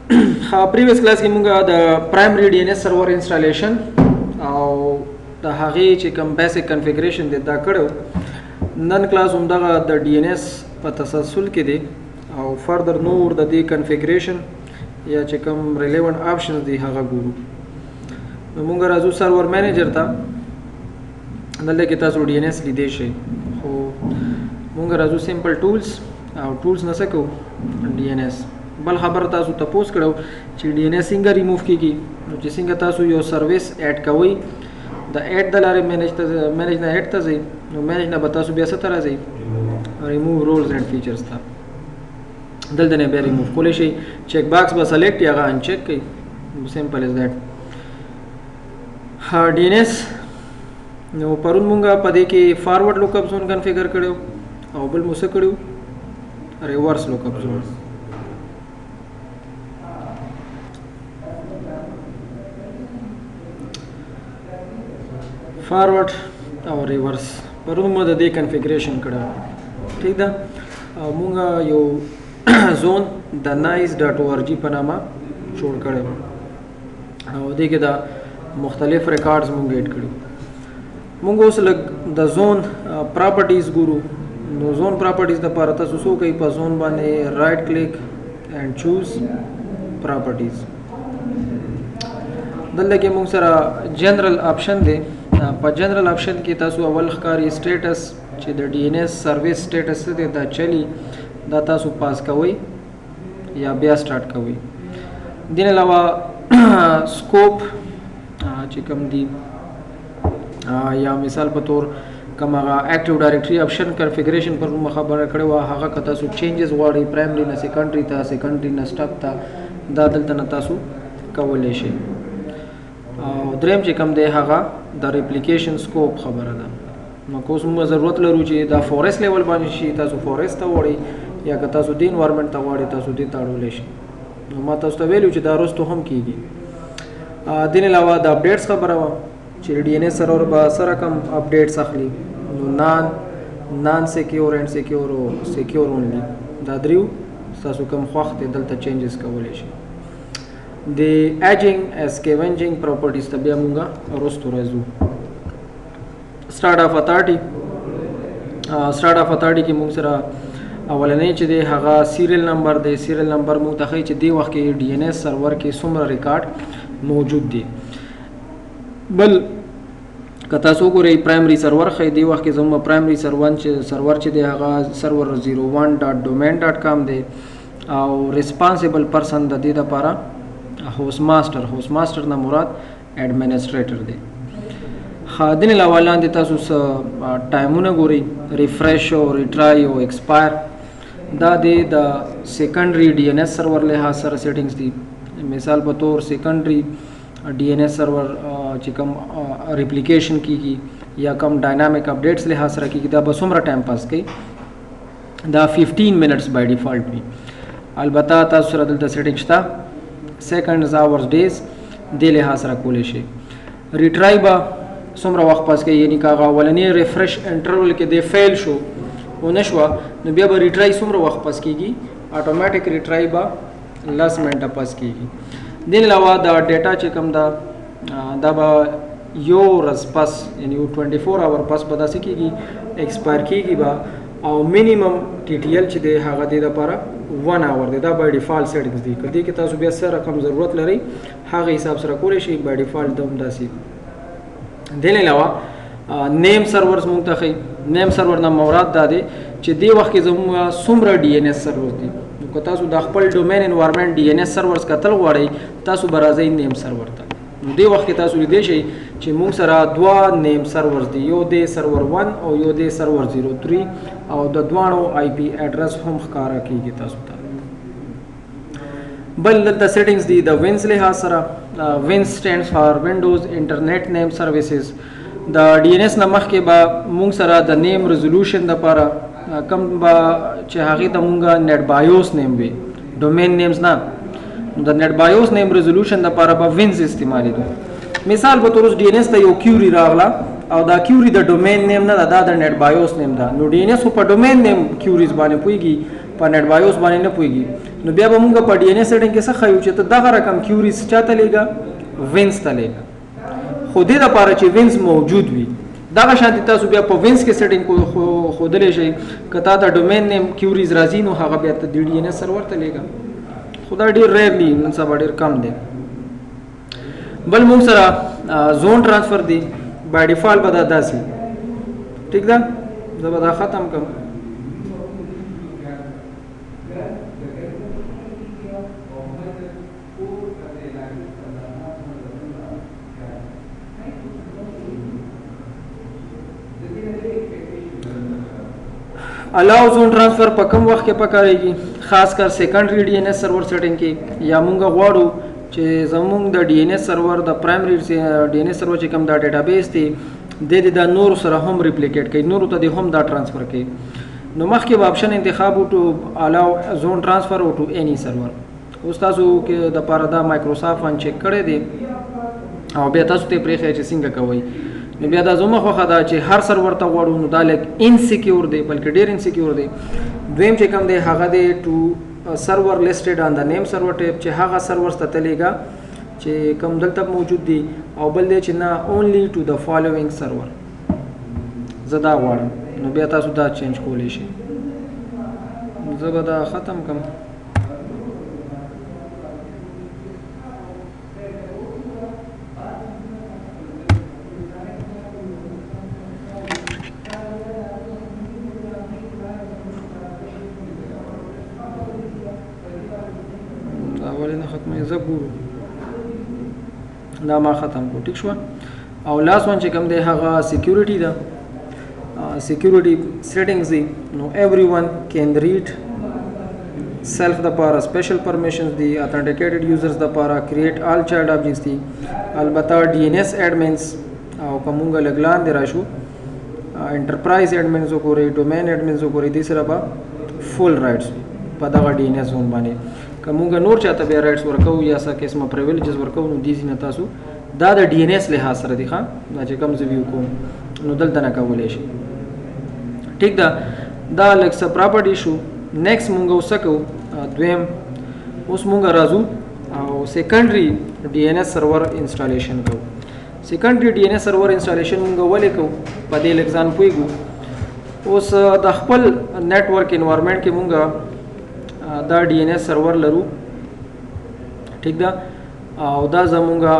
previous class کې موږ د primary DNS server installation او د هغې چې کوم basic configuration دی دا کړو. نن کلاس همدغه د DNS په تسلسل کې دی او further نور د دې configuration یا چې کوم relevant options دی هغه ګورو. نو موږ راځو سرور مینیجر ته. دلته کې تاسو DNS لیدی شئ خو موږ راځو simple tools او tools نه څه کوو DNS. بل خبر تاسو تپوس کړو چې DNS څنګه ریموف کیږي. نو چې څنګه تاسو یو سروس اډ کوئ د اډ د لارې مینیج نه اډ ته ځئ نو مینیج نه به تاسو بیا څه ته راځئ ریموو رولز اینډ فیچرز ته. دلته نه بیا ریموف کولی شئ. چیک باکس به سلیکټ یا هغه انچیک کړئ. سمپل از دیټ. DNS نو پرون مونږه په دې کې فارورډ لوکاپ زون کنفیګر کړو او بل مو څه کړو ریورس لوکاپ زون. فارورډ او ریورس پرون مو د دې کنفیګریشن کړو. ٹھیک ده. او مونږه یو زون د nice.org په نامه جوړ کړو او دې کې دا مختلف ریکارډز مونږ اډ کړو. مونږ اوس لږ د زون پراپرټیز ګورو. نو زون پراپرټیز لپاره تاسو څه کوئ په زون باندې رائټ کلیک اینڈ چوز پراپرټیز. دلته کې مونږ سره جنرال آپشن دی. په جنرال آپشن کې تاسو اول ښکاري سټیټس چې د DNS سروس سټیټس څه دی دا چلی دا تاسو پاس کوئ یا بیا سٹارټ کوئ. دین علاوه سکوپ چې کوم دی یا مثال په تور کوم هغه اکټیو ډایرکټري آپشن کنفیګریشن پر مو خبره کړې وه هغه که تاسو چینجز غواړئ پرایمري نه سیکنډري ته سیکنډري نه سټپ ته دا دلته نه تاسو کولی شئ. او دریم چې کوم دی هغه د ریپلیکیشن سکوپ خبره ده. نو که اوس موږ ضرورت لرو چې دا فورست لیول باندې شي تاسو فورست ته وړئ یا که تاسو دې انوایرمنټ ته غواړئ تاسو دې ته اړولی شئ. نو ما تاسو ته ویلو چې دا رستو هم کیږي. دین علاوه د اپډیټس خبره وه چې DNS سرور به څه رقم اپډیټس اخلي. نو نان سیکیور اینډ سیکیور او سیکیور اونلی دا دریو تاسو کوم خوښ دی دلته چینجز کولی شئ. د ایجنګ اسکیونجنګ پراپرټیز ته بیا مونږه وروستو راځو. سټارټ اف اتھارټي کې مونږ سره اولنی چې دی هغه سیریل نمبر دی. سیریل نمبر مونږ ته ښایي چې دې وخت کې DNS سرور کې څومره ریکارډ موجود دی. بل که تاسو ګورئ پرایمري سرور ښایي دې وخت کې زموږ پرایمري سرور چې دی هغه سرور 01.domain.com دی او ریسپانسیبل پرسن د دې دپاره هوست ماسټر نه مراد ایڈمنسټریټر دی. دین علاوه لاندې تاسو څه ټایمونه ګورئ ریفریش او ریټرای او ایکسپایر دا د سیکنډري DNS سرور لحاظ سره سیټینګز دي. مثال په تور سیکنډري DNS سرور چې کوم ریپلیکیشن کیږي یا کوم ډاینامیک اپډیټس لحاظ سره کیږي دا به څومره ټایم پاس کوي دا 15 منټس بای ډیفالټ وي. البته تاسو سره دلته سیټینګ شته سیکنډز اورز ډیز دې لحاظ سره کولی شئ. ریټرای به څومره وخت پاس کوي یعنی که هغه اولنی ریفریش انټرول کې دی فیل شو ونه شوه نو بیا به ریټرای څومره وخت پاس کیږي اټومیټک ریټرای به 10 منټه پاس کیږي. دین علاوه دا ډیټا چې کوم دا به یو ورځ پس یعنی 24 اور پس به داسې کیږي ایکسپایر کیږي به او مینیمم TTL چې دی هغه د لپاره 1 اور دی. دا بای ډیفالت سیټینګز دي. که دې کې تاسو بیا څه رقم ضرورت لرئ هغه حساب سره کولی شئ. بای ډیفالت د هم داسې. دین علاوه نیم سرورز مونږ ته ښایي. نیم سرور نه مراد دا دی چې دې وخت کې زموږ څومره DNS سرورز دي. نو که تاسو د خپل ډومین انوایرمنټ DNS سرورز کتل غواړئ تاسو به راځئ نیم سرور ته. نو دې وخت کې تاسو لیدی شئ چې مونږ سره دوه نیم سرورز دي. یو دی سرور 1 او یو دی سرور 03 او د دواړو IP ایډرس هم ښکاره کیږي تاسو ته. بل دلته سیټینګز دي د وینز لحاظ سره. وینز سټینډز فار وینډوز انټرنیټ نیم سروسز. د DNS نه مخکې به مونږ سره د نیم ریزولوشن دپاره کم به چې هغې ته مونږه نیټ بایوس نیم وي ډومین نیمز نه. د نیټ بایوس نیم ریزولوشن دپاره به وینز استعمالېدو. مثال په تور DNS ته یو کیوري راغله او دا کیوري د ډومین نیم نه ده دا د نیټ بایوس نیم ده. نو DNS خو په ډومین نیم کیوریز باندې پوهېږي په نیټ بایوس باندې نه پوهېږي. نو بیا به مونږ په ډي ان اس سیټینګ کې څه خایو چې ته دغه رقم کیوریز چاته لېږه وینز ته لېږه خو دې دپاره چې وینز موجود وي دغه شانتي تاسو بیا په وینز کې سیټینګ ښودلی شئ که تا ته ډومین نیم کیوریز راځي نو هغه بیا ته د ډي ان اس سرور ته لېږه خو دا ډېر ریرلی نن سبا ډېر کم دی بل مونږ سره زون ټرانسفر دی بای ډیفالټ به دا داسې ټیک ده زه به دا ختم کړم الاو زون ټرانسفر په کوم وخت کې پکارېږي خاص کر سیکنډري ډي ان اس سرور سیټینګ کې یا مونږ غواړو چې زمونږ د ډي ان اس سرور د پرایمري ډي ان اس سرور چې کوم دا ډیټابیس دی د نور سره هم ریپلیکیټ کوي نور ته د هم دا ټرانسفر کوي نو مخکې به آپشن انتخاب وټو الاو زون ټرانسفر وټو اني سرور اوس تاسو کې د پاره دا مایکروسافټ ان چک کړی دی او بیا تاسو ته پرېښی چې څنګه کوئ نو بیا دا زما خوښه ده چې هر سرور ته غواړو نو دا لږ انسیکیور دی بلکې ډېر انسیکیور دی دویم چې کوم دی هغه دی ټو سرور لیسټډ آن د نیم سرور ټیپ چې هغه سرورز ته تلیږه چې کوم دلته موجود دي او بل دی چې نه اونلی ټو د فالوینګ سرور زه دا غواړم نو بیا تاسو دا چینج کولی شئ زه به دا ختم کړم زه ګورو دا ما ختم کو ټیک شو او لاس وان چې کوم دی هغه سکیورټي ده سکیورټي سیټینګز دي نو ایوری ون کین ریډ سیلف د پاره سپیشل پرمیشنز دي اتھنټیکیټډ یوزرز د پاره کریټ آل چایلډ آبجیکټس دي البته ډي ان اس ایڈمنز او کومه لګلان دی راشو انټرپرایز ایڈمنز وګورئ ډومین ایڈمنز وګورئ د سره په فول رائټس په دغه ډي ان اس زون باندې کومه نور چاته بیا رائټس ورکو یا څه قسمه پریویلیجز ورکو نو دي نه تاسو دا د ډي ان اس لحاظ سره دی ښا دا چې کوم زویو کوم نو دلته نه کولای شي ټیک ده دا لکه څه پراپرټي شو نیکسټ مونږ وسکو دویم اوس مونږ راځو او سیکنډري ډي ان اس سرور انسټالیشن کوو سیکنډري ډي ان اس سرور انسټالیشن مونږ ولې کوو په دې لګزان پويګو اوس د خپل نتورک انوایرنمنت کې مونږ دا ډي ان اس سرور لرو ٹھیک ده او دا زمونږه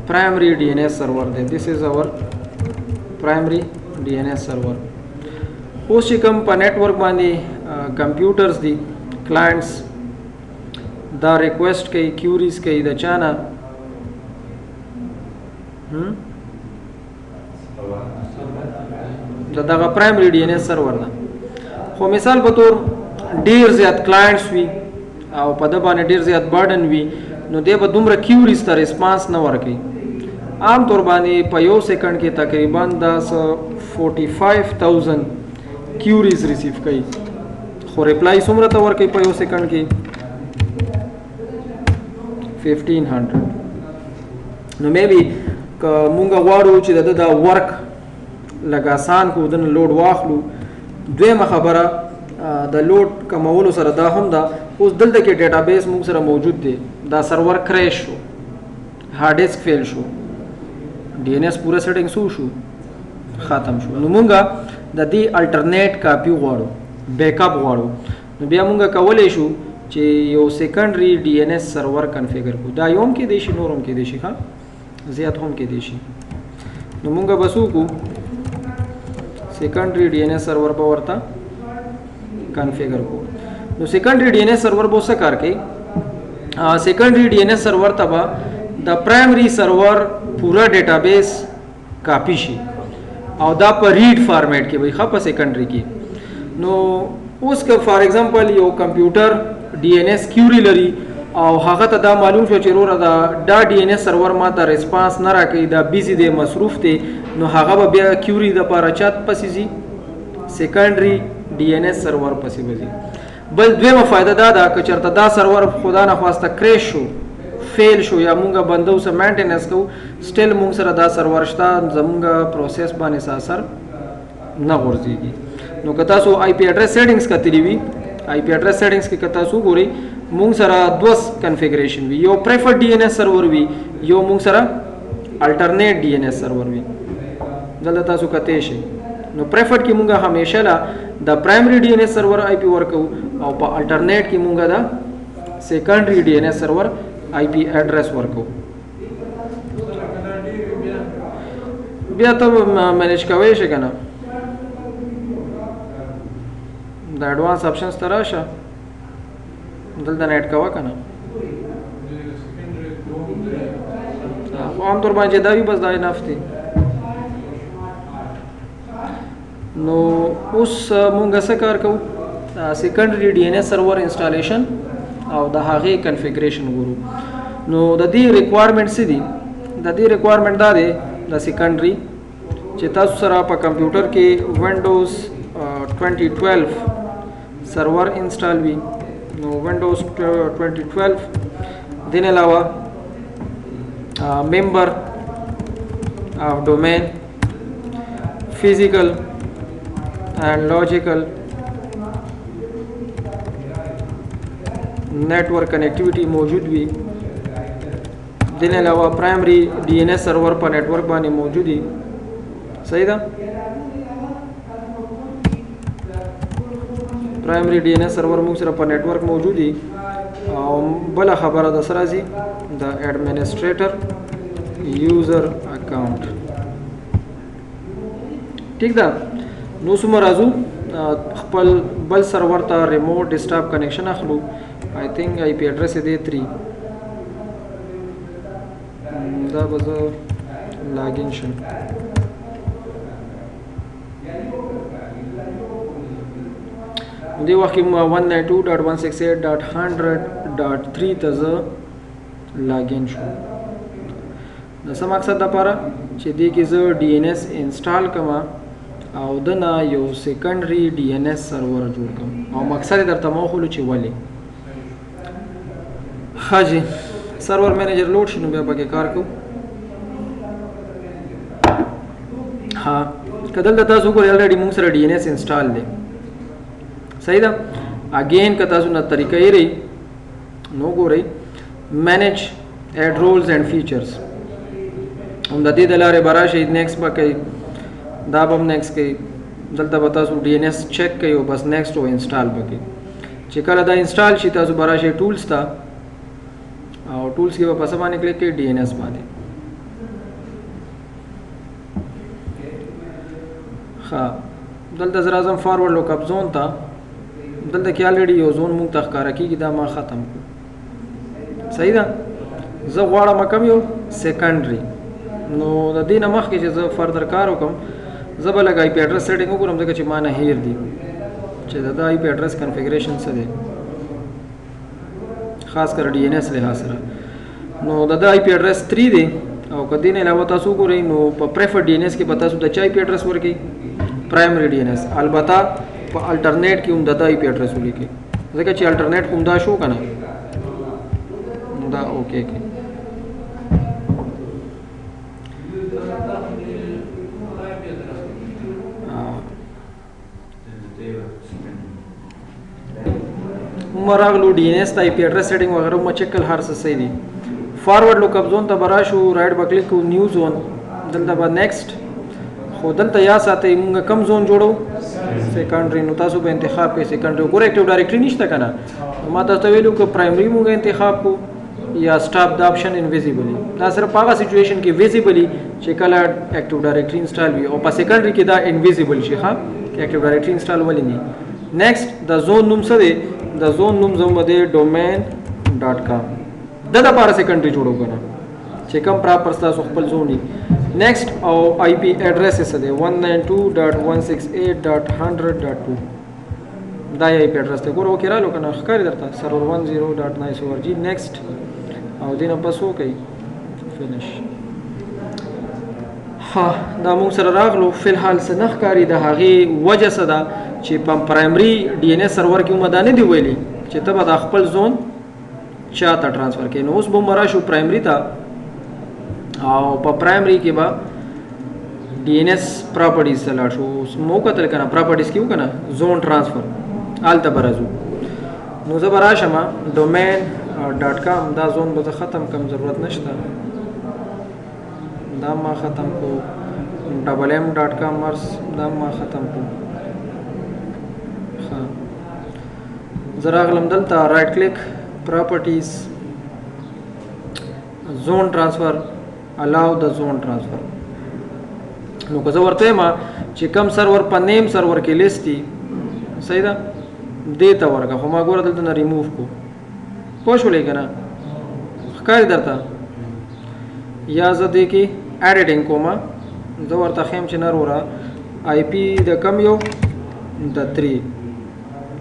پرایمري ډي ان اس سرور دی دیس از اور پرایمري ډي ان اس سرور اوس چې کوم په نتورک باندې کمپیوټرز دي کلاینټس دا ریکویسټ کوي کیوریز کوي د چانه دغه پرایمري ډي ان اس سرور ده خو مثال په تور ډیر زیات کلاینټس وي او په د باندې ډیر زیات برډن وي نو دی به دومره کیوریز ته ریسپانس نه ورکوي عام طور باندې په یو سیکنډ کې تقریبا دا 45,000 کیوریز ریسیو کوي خو ریپلای څومره ته ورکوي په یو سیکنډ کې 1500 نو میبي که مونږ غواړو چې دا ورک لږ آسان کو دنه لوډ واخلو دویمه خبره د لوډ کمولو سره دا هم دا اوس دلته کې ډیټابیس موږ سره موجود دی دا سرور کریش شو هارد ډیسک فیل شو ډي ان اس پوره سیټینګ شو ختم شو نو مونږه د دې الټرنیټ کاپی غواړو بیک اپ غواړو نو بیا مونږ کولای شو چې یو سیکنډري ډي ان اس سرور کنفیګر کو دا یوم کې دی شي نورم کې دی شي ها زیات هم کې دی شي نو مونږ بسو کو سیکنډري ډي ان اس سرور په ورته کنفیګر کو نو سیکنډري ډي ان اس سرور به څه کار کوي سیکنډري ډي ان اس سرور ته د پرایمري سرور پورا ډیټابیس کاپی شي او دا په ریډ فارمیټ کې وي خو په سیکنډري کې نو اوس که فار ایگزامپل یو کمپیوټر ډي ان اس کیوري لري او هغه ته دا معلوم شو چې وروره دا ډي ان اس سرور ما ته ریسپانس نه راکوي دا بیزي دی مصروف دی نو هغه به بیا کیوري د پاره چات پسې ځي سیکنډري ډي ان اس سرور پسې وځي بل دویمه فائدہ دا ده که چېرته دا سرور خدا نه خواسته کریش شو فیل شو یا مونږ بندو سره مینټیننس کوو سټیل مونږ سره دا سرور شته زمونږ پروسیس باندې څه اثر نه غورځېږي نو که تاسو آی پی اډرس سیټینګز کتلی وي آی پی اډرس سیټینګز کې که تاسو ګورئ مونږ سره دوه کنفیګریشن وي یو پریفرډ ډي ان اس سرور وي یو مونږ سره الټرنیټ ډي ان اس سرور وي دلته تاسو کته شي نو پریفرډ کې مونږه همیشه لا د پرایمري ډي ان اس سرور آی پی ورکو او په الټرنیټ کې مونږه دا سیکنډري ډي ان اس سرور آی پی ایڈریس ورکو بیا ته مینیج کوي شي کنه د اډوانس آپشنز ته راشه دلته نیټ کوه کنه خو عام طور باندې دا وي بس دا انف دی نو اوس مونږ څه کار کوو سیکنډري ډي ان اس سرور انسټالیشن او د هغې کنفیګریشن ګورو نو د دې ریکوایرمنټ څه دي د دې ریکوایرمنټ دا دی د سیکنډري چې تاسو سره په کمپیوټر کې وینډوز 2012 سرور انسټال وي نو وینډوز 2012 دین علاوه member of domain physical and logical network connectivity موجود وي دین علاوه پرایمری ډي ان اس سرور په نیټورک باندې موجود دي صحیح ده پرایمری ډي ان اس سرور موږ سره په نیټورک موجود دي او بل خبره د سره زی د ایڈمنسټریټر یوزر اکاؤنٹ ٹھیک ده نو سم راځو خپل بل سرور ته ریموټ ډیسکټاپ کنیکشن اخلو آی تھنک آی پی ایڈریس دی 3 دا به زه لاګین شم دی وخت کې 192.168.100.3 ته زه لاګین شو د څه مقصد لپاره چې دې کې زه ډي ان اس انسټال کړم او دنه یو سیکنډري ډي ان اس سرور جوړ کړم او مقصد درته مو خلو چې ولې حاجی سرور مینیجر لوډ شنو بیا پکې کار کو ها کدل د تاسو کو الریډي موږ سره ډي ان اس انسټال دی صحیح ده اگین که تاسو نه طریقې لري نو ګورئ مینیج ایډ رولز اینڈ فیچرز هم د دې د لارې براشي نیکسټ به کوي دا به هم نیکسټ کوي دلته به تاسو ډي ان اس چیک کوي او بس نیکسټ او انسټال به کوي چې کله دا انسټال شي تاسو براشي ټولز ته او ټولز کې به په څه باندې کلیک کوئ ډي ان اس باندې ښه دلته زه راځم فارورډ لوک اپ زون ته دلته کې الریډي یو زون مونږ ته ښکاره کېږي دا ما ختم کړو صحیح ده زه غواړم کم یو سیکنډري نو د دې نه مخکې چې زه فردر کار وکړم زه به لږ آی پی ایډرس سیټینګ وکړم ځکه چې ما نه هیر دي چې د آی پی ایډرس کنفیګریشن څه دی خاص کر ډي ان اس لحاظ سره نو د آی پی ایډرس 3 دی او که دې نه علاوه تاسو ګورئ نو په پریفر ډي ان اس کې به تاسو د چا آی پی ایډرس ورکړئ پرایمري ډي ان اس البته په الټرنیټ کې هم د آی پی ایډرس ولیکئ ځکه چې الټرنیټ کوم دا شو کنه دا اوکے کې مراغلو D N S ته پی ایڈریس سیټینګ وغیرہ ما چیک کړل هر څه صحیح دي فارورډ لوک اپ زون ته براشو رائټ با کلیک کو نیو زون دلته با نیکسٹ خو دلته یا ساتي موږ کم زون جوړو سیکنډري نو تاسو به انتخاب کې سیکنډري کو اکټیو ډایرکټري نشته کنه ما تاسو ویلو کو پرایمري موږ انتخاب کو یا سټاپ د اپشن انویزیبلی دا صرف هغه سچويشن کې ویزیبلی چې کله اکټیو ډایرکټري انسټال وي او په سیکنډري کې دا انویزیبل شي ها اکټیو ډایرکټري انسټال ولې نه نیکسٹ د زون نوم څه دی د زون نوم زموږ دی domain.com د لپاره سیکنډري جوړو کنه چې کوم پراپر تاسو خپل زونی نیکسٹ او آی پی ایڈریس څه دی 192.168.100.2 دا آی پی ایڈریس ته ګورو کې رالو کنه ښکاری درته server 10.nice.org نیکسٹ او دینه پس وکي فینیش ها دا موږ سره راغلو فلحال څه نه ښکاری د هغه وجه څه ده چې په پرایمري ډي ان اس سرور کې مدانه دی ویلي چې ته به د خپل زون چاته ترانسفر کړي نو اوس به مرا شو پرایمري ته او په پرایمري کې به ډي ان اس پراپرټیز لاړ شو مو کتل کنه پراپرټیز کیو کنه زون ترانسفر آلته برازو نو زه به راشم domain.com دا زون به ختم کم ضرورت نشته دا ما ختم کو .m.com دا ما ختم کو زه راغلم دلته رائټ کلیک پراپرټیز زون ټرانسفر الاو د زون ټرانسفر نو که زه ورته ما چې کم سرور په نیم سرور کې لیست دي صحیح ده دې ته ورکه خو ما ګوره دلته نه ریموو کو پوه شولې که نه ښکاري درته یا زه دې کې ایډیټینګ کوم زه ورته ښیم چې نه وروره آی پی د کم یو د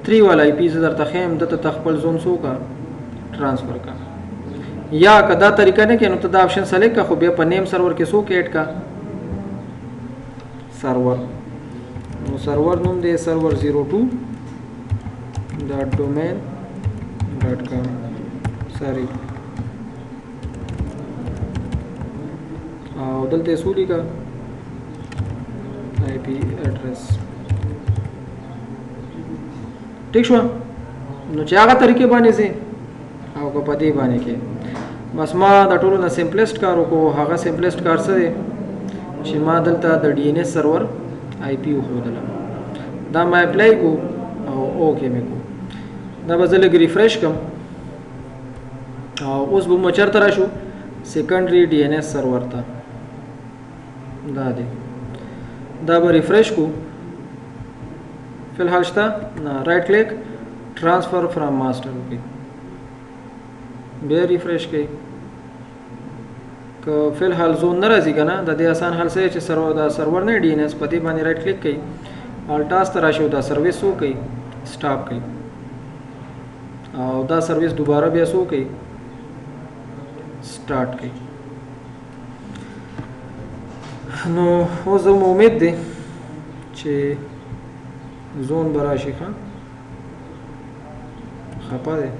3 والا آی پی زه درته ښیم دته ته خپل زون څو کا ټرانسفر کا یا که دا طریقه نه کې نو ته دا آپشن سلیکټ کا خو بیا په نیم سرور کې څوک ایډ کا سرور نو سرور نوم دی سرور 02.domain.com ساری او دلته سولې کا آی پی ایڈریس ٹھیک شو نو چې هغه طریقې باندې سي او کو پدې باندې کې بس ما د ټولو نه سمپلیسټ کار وکړو هغه سمپلیسټ کار څه دی چې ما دلته د ډي ان اس سرور آی پی وښودله دا ما اپلای کو او اوکې مې کو دا به زه لږ ریفریش کړم او اوس به مو چېرته راشو سیکنډري ډي ان اس سرور ته دا دی دا به ریفریش کو فی الحال شته رائټ کلیک ټرانسفر فرام ماسټر وکړئ بیا ریفریش کړئ که فی الحال زون نه راځي که نه د دې آسان حل څه چې دا سرور نه ډي ان اس په دې باندې رائټ کلیک کړئ الټاس ته راشئ او دا سروس وکړئ سټاپ کړئ او دا سروس دوباره بیا څه وکړئ سټارټ کړئ نو اوس زه امید دی چې زون به راشي ښه خپه دی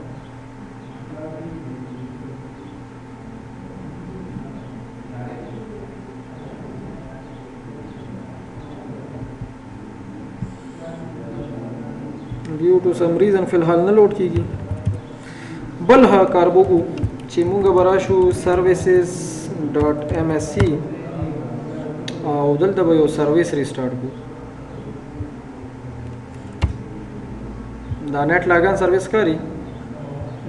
ډیو ټو سم ریزن فی الحال نه لوډ کیږي بل ها کار وګو چې مونږ به راشو services.msc او دلته به یو سروس ریسټارټ کو دا نیټ لاګان سروس کاری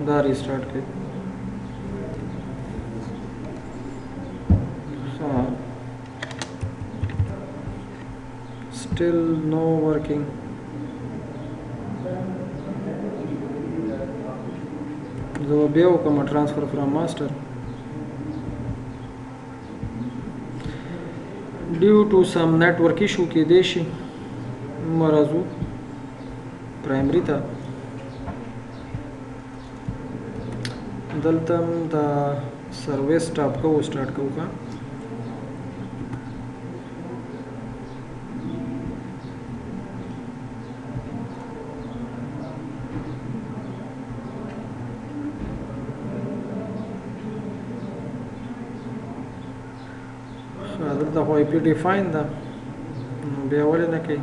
دا ریسټارټ کړئ still no working زه بیا وکړم ټرانسفر فرام ماسټر ډیو ټو سم نیټورک ایشو کېدی شي مرزو پرایمري ته دلته دا سروس سټاپ کوو سټارټ کوو کا دلته خو آی پی ډیفاین ده بیا ولې نه کوي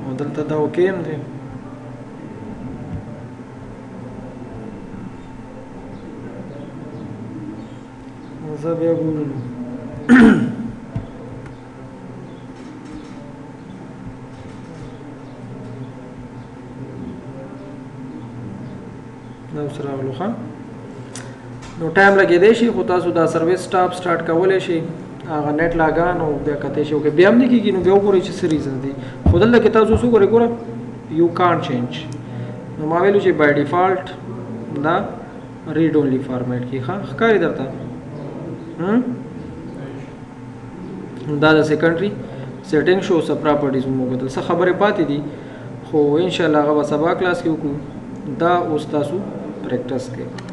او دلته دا اوکې هم دی زه بیا ګورم دا اوس راغلو ښه نو ټایم لګېدی شي خو تاسو دا سروس سټارټ کولی شئ هغه نیټ لاګان او بیا کتی شي بیا هم نه کېږي نو بیا وګورئ چې څه ریزن دی خو دلته کې تاسو څه وګورئ ګوره یو کانټ چینج نو ما ویلو چې بای ډیفالټ دا ریډ اونلی فارمیټ کې ښکاري درته دا د سیکنډري سیټینګ شو سب پراپرټیز مو وکتل څه خبرې پاتې دي خو انشاءالله هغه به سبا کلاس کې وکړو دا اوس تاسو پریکټس کوئ